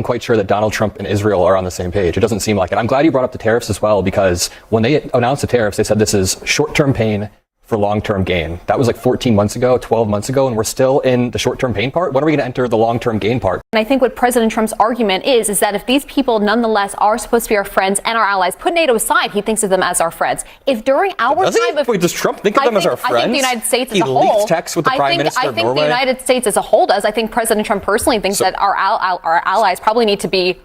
Quite sure that Donald Trump and Israel are on the same page. It doesn't seem like it. I'm glad you brought up the tariffs as well, because when they announced the tariffs, they said this is short-term pain for long-term gain. That was like 14 months ago, 12 months ago, and we're still in the short-term pain part. When are we going to enter the long-term gain part? And I think what President Trump's argument is that if these people nonetheless are supposed to be our friends and our allies, put NATO aside, he thinks of them as our friends. If during our time of... Wait, does Trump think of them as our friends? I think the United States as a whole... He leaked texts with the Prime Minister of Norway? I think the United States as a whole does. I think President Trump personally thinks that our allies probably need to be...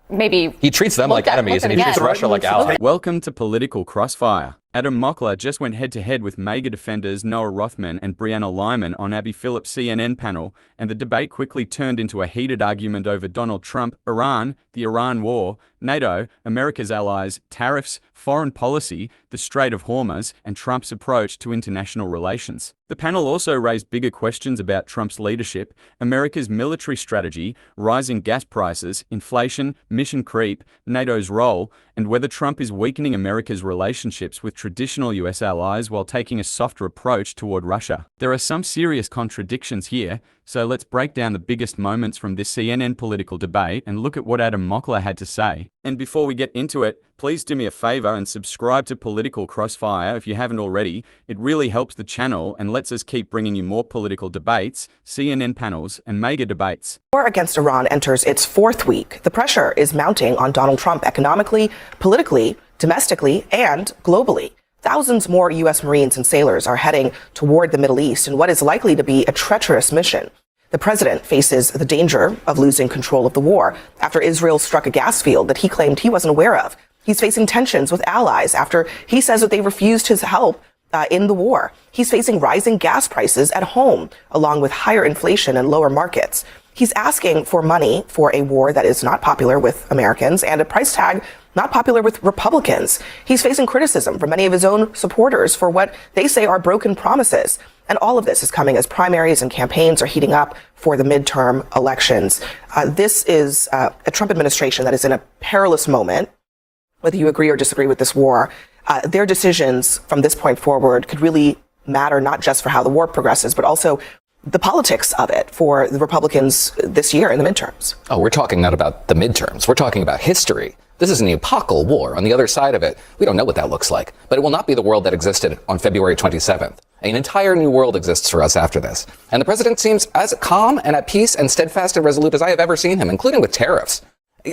maybe he treats them like enemies and he treats Russia like allies. Welcome to Political Crossfire. Adam Mockler just went head-to-head with MAGA defenders Noah Rothman and Brianna Lyman on Abby Phillip CNN panel, and the debate quickly turned into a heated argument over Donald Trump, Iran, the Iran war, NATO, America's allies, tariffs, foreign policy, the Strait of Hormuz, and Trump's approach to international relations. The panel also raised bigger questions about Trump's leadership, America's military strategy, rising gas prices, inflation, mission creep, NATO's role, and whether Trump is weakening America's relationships with traditional US allies while taking a softer approach toward Russia. There are some serious contradictions here, so let's break down the biggest moments from this CNN political debate and look at what Adam Mockler had to say. And before we get into it, please do me a favor and subscribe to Political Crossfire if you haven't already. It really helps the channel and lets us keep bringing you more political debates, CNN panels, and mega debates. War against Iran enters its fourth week. The pressure is mounting on Donald Trump economically, politically, domestically, and globally. Thousands more U.S. Marines and sailors are heading toward the Middle East in what is likely to be a treacherous mission. The president faces the danger of losing control of the war after Israel struck a gas field that he claimed he wasn't aware of. He's facing tensions with allies after he says that they refused his help in the war. He's facing rising gas prices at home, along with higher inflation and lower markets. He's asking for money for a war that is not popular with Americans and a price tag not popular with Republicans. He's facing criticism from many of his own supporters for what they say are broken promises. And all of this is coming as primaries and campaigns are heating up for the midterm elections. This is a Trump administration that is in a perilous moment. Whether you agree or disagree with this war, their decisions from this point forward could really matter not just for how the war progresses, but also the politics of it for the Republicans this year in the midterms. Oh, we're talking not about the midterms. We're talking about history. This is an epochal war. On the other side of it, we don't know what that looks like. But it will not be the world that existed on February 27th. An entire new world exists for us after this. And the president seems as calm and at peace and steadfast and resolute as I have ever seen him, including with tariffs.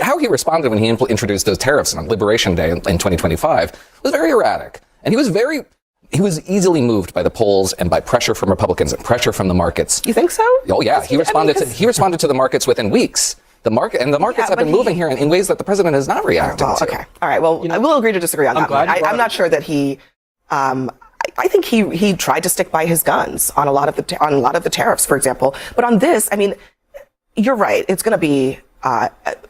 How he responded when he introduced those tariffs on Liberation Day in 2025 was very erratic. And he was easily moved by the polls and by pressure from Republicans and pressure from the markets. You think so? Oh yeah, he responded to the markets within weeks. The markets have been moving here in ways that the president has not reacted to. Okay. All right. Well, I will agree to disagree on that one. I'm not sure that he, I think he tried to stick by his guns on a lot of the tariffs, for example. But on this, I mean, you're right. It's going to be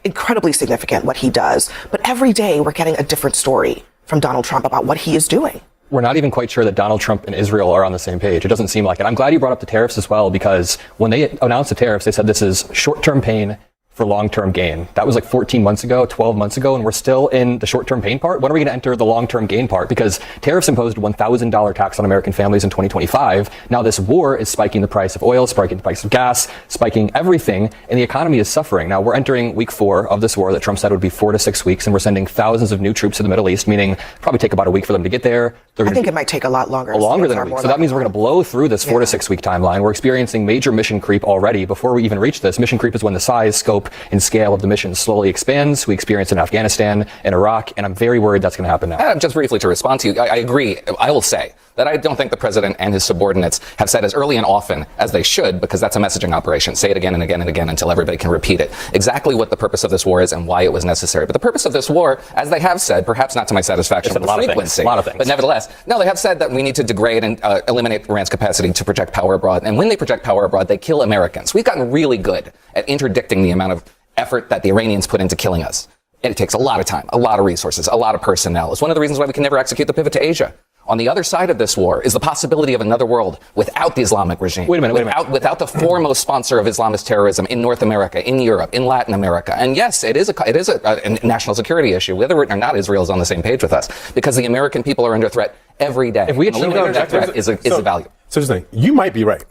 incredibly significant what he does. But every day we're getting a different story from Donald Trump about what he is doing. We're not even quite sure that Donald Trump and Israel are on the same page. It doesn't seem like it. I'm glad you brought up the tariffs as well, because when they announced the tariffs, they said this is short-term pain for long-term gain. That was like 14 months ago, 12 months ago, and we're still in the short-term pain part. When are we going to enter the long-term gain part? Because tariffs imposed a $1,000 tax on American families in 2025. Now this war is spiking the price of oil, spiking the price of gas, spiking everything, and the economy is suffering. Now we're entering week 4 of this war that Trump said would be 4 to 6 weeks, and we're sending thousands of new troops to the Middle East, meaning probably take about a week for them to get there. I think it might take a lot longer. Longer than a week. So that means we're going to blow through this 4 to 6 week timeline. We're experiencing major mission creep already before we even reach this. Mission creep is when the size, scope, and scale of the mission slowly expands. We experience in Afghanistan and Iraq, and I'm very worried that's going to happen now. Just briefly to respond to you, I agree. I will say that I don't think the president and his subordinates have said as early and often as they should, because that's a messaging operation. Say it again and again and again until everybody can repeat it. Exactly what the purpose of this war is and why it was necessary. But the purpose of this war, as they have said, perhaps not to my satisfaction with the frequency, a lot of things. But nevertheless, no, they have said that we need to degrade and eliminate Iran's capacity to project power abroad. And when they project power abroad, they kill Americans. We've gotten really good at interdicting the amount of effort that the Iranians put into killing us. And it takes a lot of time, a lot of resources, a lot of personnel. It's one of the reasons why we can never execute the pivot to Asia. On the other side of this war is the possibility of another world without the Islamic regime. Wait a minute. Without the foremost sponsor of Islamist terrorism in North America, in Europe, in Latin America. And yes, it is a national security issue, whether or not Israel is on the same page with us, because the American people are under threat every day. If we achieve that threat is a value. So just saying, you might be right.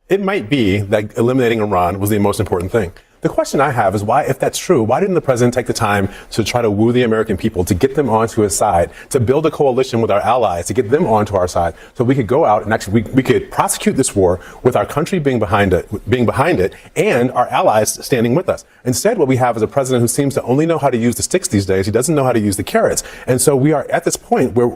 It might be that eliminating Iran was the most important thing. The question I have is why, if that's true, why didn't the president take the time to try to woo the American people, to get them onto his side, to build a coalition with our allies, to get them onto our side, so we could go out and actually we could prosecute this war with our country being behind it, and our allies standing with us. Instead, what we have is a president who seems to only know how to use the sticks these days. He doesn't know how to use the carrots. And so we are at this point where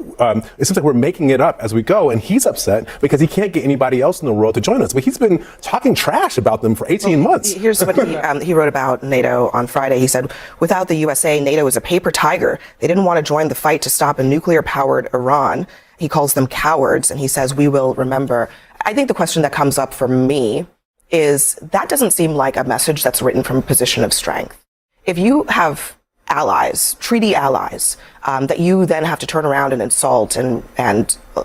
it seems like we're making it up as we go, and he's upset because he can't get anybody else in the world to join us. But he's been talking trash about them for 18 months. Here's what he wrote about NATO on Friday. He said, without the USA, NATO is a paper tiger. They didn't want to join the fight to stop a nuclear-powered Iran. He calls them cowards, and he says, we will remember. I think the question that comes up for me is that doesn't seem like a message that's written from a position of strength. If you have allies, treaty allies, that you then have to turn around and insult and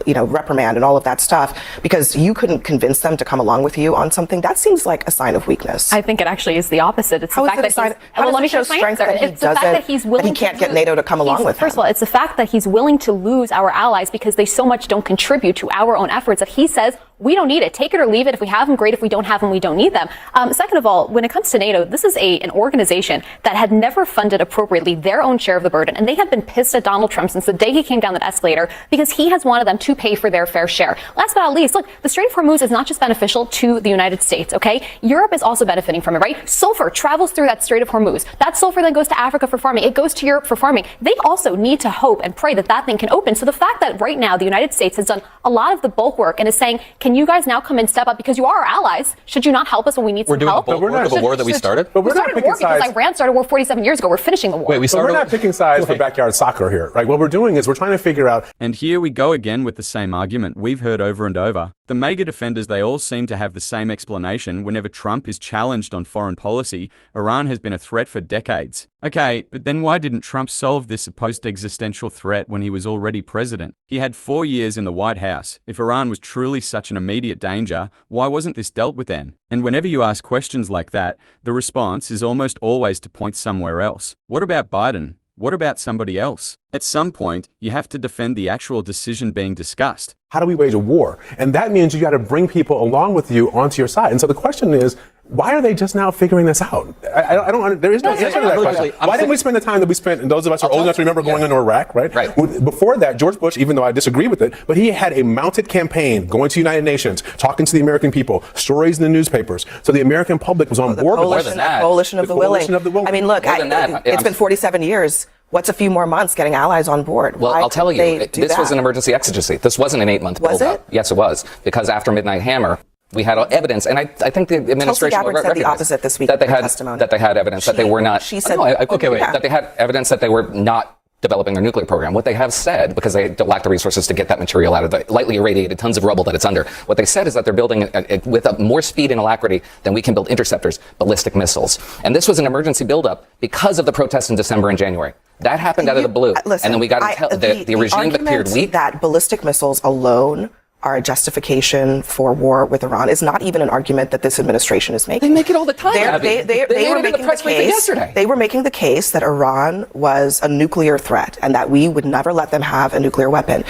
reprimand and all of that stuff because you couldn't convince them to come along with you on something, that seems like a sign of weakness. I think it actually is the opposite. It's how the fact that show strength that it's the fact that he's willing that he can't get NATO to come along with him. First of all, it's the fact that he's willing to lose our allies because they so much don't contribute to our own efforts that he says we don't need it. Take it or leave it. If we have them, great. If we don't have them, we don't need them. Second of all, when it comes to NATO, this is an organization that had never funded appropriately their own share of the burden, and they have been pissed at Donald Trump since the day he came down that escalator because he has wanted them to pay for their fair share. Last but not least, look, the Strait of Hormuz is not just beneficial to the United States, okay? Europe is also benefiting from it, right? Sulfur travels through that Strait of Hormuz. That sulfur then goes to Africa for farming. It goes to Europe for farming. They also need to hope and pray that that thing can open. So the fact that right now the United States has done a lot of the bulk work and is saying, can you guys now come and step up because you are our allies? Should you not help us when we need some help? We're doing the bulk work of a war that we started? But we're started not a war picking sides. because Iran started a war 47 years ago. We're finishing the war. Wait, we're not picking sides for backyard soccer here. Right? What we're doing is we're trying to figure out. And here we go again with the same argument we've heard over and over. The MAGA defenders, they all seem to have the same explanation whenever Trump is challenged on foreign policy. Iran has been a threat for decades. Okay, but then why didn't Trump solve this supposed existential threat when he was already president? He had 4 years in the White House. If Iran was truly such an immediate danger, why wasn't this dealt with then? And whenever you ask questions like that, the response is almost always to point somewhere else. What about Biden? What about somebody else? At some point, you have to defend the actual decision being discussed. How do we wage a war? And that means you got to bring people along with you onto your side. And so the question is, why are they just now figuring this out? I don't. There is no answer to that question. Why didn't we spend the time that we spent? And those of us who are old enough to remember going into Iraq, right? Right. Before that, George Bush, even though I disagree with it, but he had a mounted campaign going to the United Nations, talking to the American people, stories in the newspapers. So the American public was on board with that. Coalition of the willing. I mean, look, it's been 47 years. What's a few more months getting allies on board? Well, I'll tell you, this was an emergency exigency. This wasn't an 8-month build-up. Was it? Yes, it was. Because after Midnight Hammer, we had evidence, and I think the administration said the opposite this week that they had testimony. That they had evidence that they were not. She said, that they had evidence that they were not developing their nuclear program. What they have said, because they lack the resources to get that material out of the lightly irradiated tons of rubble that it's under, what they said is that they're building it with more speed and alacrity than we can build interceptors, ballistic missiles. And this was an emergency buildup because of the protests in December and January. That happened out of the blue. Listen, and then we got the regime that appeared weak. That ballistic missiles alone are a justification for war with Iran is not even an argument that this administration is making. They make it all the time. They were making the case yesterday. They were making the case that Iran was a nuclear threat and that we would never let them have a nuclear weapon.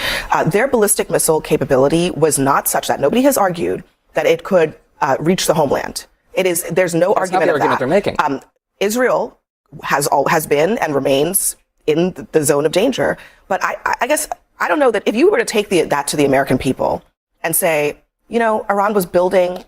Their ballistic missile capability was not such that nobody has argued that it could reach the homeland. There's no argument of that. They're making. Israel has been and remains in the zone of danger. But I guess I don't know that if you were to take that to the American people and say, Iran was building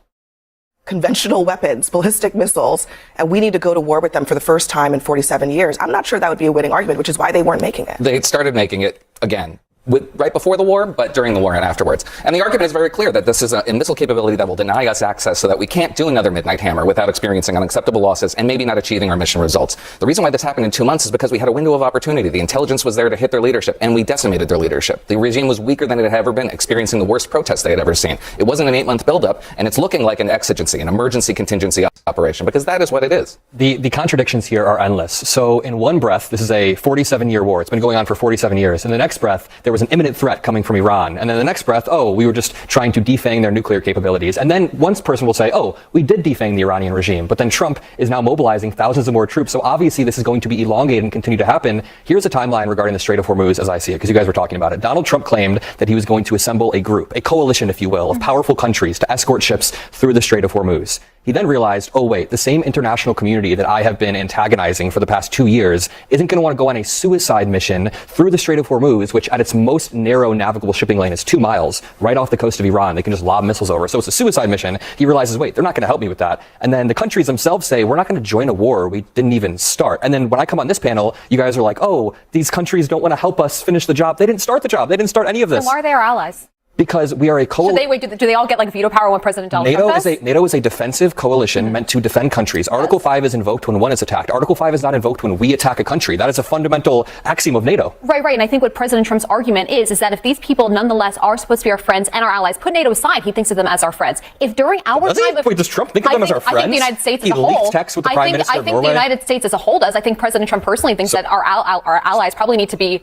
conventional weapons, ballistic missiles, and we need to go to war with them for the first time in 47 years, I'm not sure that would be a winning argument, which is why they weren't making it. They started making it again. Right before the war, but during the war and afterwards. And the argument is very clear that this is a missile capability that will deny us access so that we can't do another Midnight Hammer without experiencing unacceptable losses and maybe not achieving our mission results. The reason why this happened in 2 months is because we had a window of opportunity. The intelligence was there to hit their leadership, and we decimated their leadership. The regime was weaker than it had ever been, experiencing the worst protests they had ever seen. It wasn't an 8-month buildup, and it's looking like an exigency, an emergency contingency operation, because that is what it is. The contradictions here are endless. So in one breath, this is a 47-year war. It's been going on for 47 years. In the next breath, they there was an imminent threat coming from Iran. And then the next breath, oh, we were just trying to defang their nuclear capabilities. And then one person will say, oh, we did defang the Iranian regime. But then Trump is now mobilizing thousands of more troops. So obviously this is going to be elongated and continue to happen. Here's a timeline regarding the Strait of Hormuz as I see it, because you guys were talking about it. Donald Trump claimed that he was going to assemble a group, a coalition, if you will, of powerful countries to escort ships through the Strait of Hormuz. He then realized, oh wait, the same international community that I have been antagonizing for the past 2 years isn't going to want to go on a suicide mission through the Strait of Hormuz, which at its most narrow navigable shipping lane is 2 miles right off the coast of Iran. They can just lob missiles over. So it's a suicide mission. He realizes, wait, they're not going to help me with that. And then the countries themselves say, we're not going to join a war we didn't even start. And then when I come on this panel, you guys are like, oh, these countries don't want to help us finish the job. They didn't start the job. They didn't start any of this. So why are they our allies? Because we are a coalition. Do they all get like veto power when President Donald Trump does? NATO is a defensive coalition meant to defend countries. Article 5 is invoked when one is attacked. Article 5 is not invoked when we attack a country. That is a fundamental axiom of NATO. Right. And I think what President Trump's argument is that if these people nonetheless are supposed to be our friends and our allies, put NATO aside, he thinks of them as our friends. If during our time of... Wait, does Trump think of them as our friends? I think the United States as a whole... He leaked texts with the Prime Minister of Norway. I think the United States as a whole does. I think President Trump personally thinks that our allies probably need to be...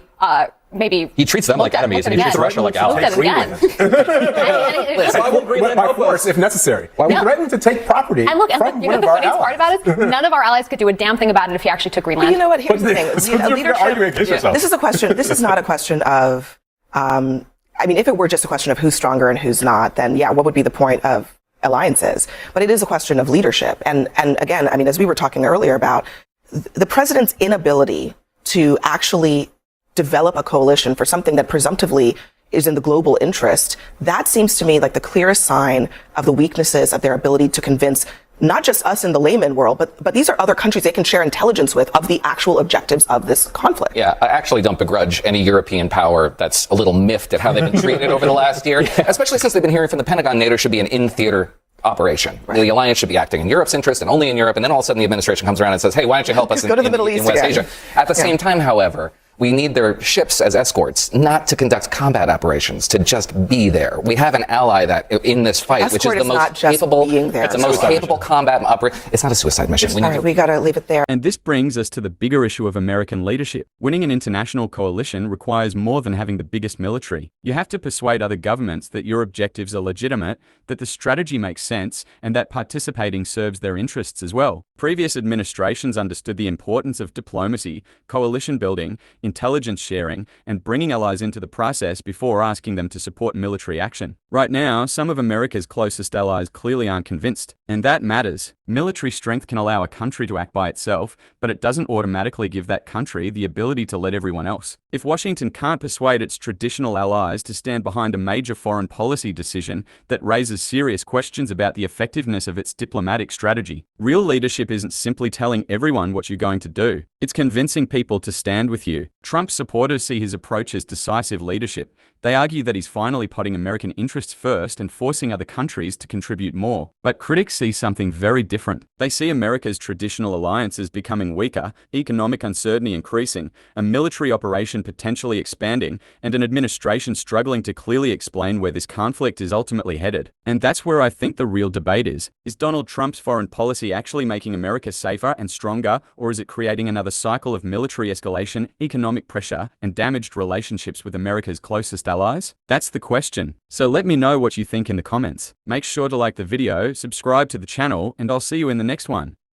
maybe he treats them like enemies and he treats Russia like allies. By force, if necessary. We threaten to take property from one of our allies. You know the funniest part about it? None of our allies could do a damn thing about it if he actually took Greenland. You know what? Here's the thing. This is a question. This is not a question of. I mean, if it were just a question of who's stronger and who's not, then yeah, what would be the point of alliances? But it is a question of leadership. And again, I mean, as we were talking earlier about the president's inability to actually develop a coalition for something that presumptively is in the global interest, that seems to me like the clearest sign of the weaknesses of their ability to convince not just us in the layman world, but these are other countries they can share intelligence with of the actual objectives of this conflict. Yeah, I actually don't begrudge any European power that's a little miffed at how they've been treated over the last year, especially since they've been hearing from the Pentagon NATO should be an in-theater operation. Right. The alliance should be acting in Europe's interest and only in Europe, and then all of a sudden the administration comes around and says, hey, why don't you help us in West Asia? At the same time, however, we need their ships as escorts, not to conduct combat operations, to just be there. We have an ally that in this fight, which is the most capable, it's the most capable combat operator. It's not a suicide mission. We got to leave it there. And this brings us to the bigger issue of American leadership. Winning an international coalition requires more than having the biggest military. You have to persuade other governments that your objectives are legitimate, that the strategy makes sense, and that participating serves their interests as well. Previous administrations understood the importance of diplomacy, coalition building, intelligence sharing, and bringing allies into the process before asking them to support military action. Right now, some of America's closest allies clearly aren't convinced, and that matters. Military strength can allow a country to act by itself, but it doesn't automatically give that country the ability to lead everyone else. If Washington can't persuade its traditional allies to stand behind a major foreign policy decision that raises serious questions about the effectiveness of its diplomatic strategy, real leadership isn't simply telling everyone what you're going to do. It's convincing people to stand with you. Trump's supporters see his approach as decisive leadership. They argue that he's finally putting American interests first and forcing other countries to contribute more. But critics see something very different. They see America's traditional alliances becoming weaker, economic uncertainty increasing, a military operation potentially expanding, and an administration struggling to clearly explain where this conflict is ultimately headed. And that's where I think the real debate is. Is Donald Trump's foreign policy actually making America safer and stronger, or is it creating another cycle of military escalation, economic pressure, and damaged relationships with America's closest allies? That's the question. So let me know what you think in the comments. Make sure to like the video, subscribe to the channel, and I'll see you in the next one.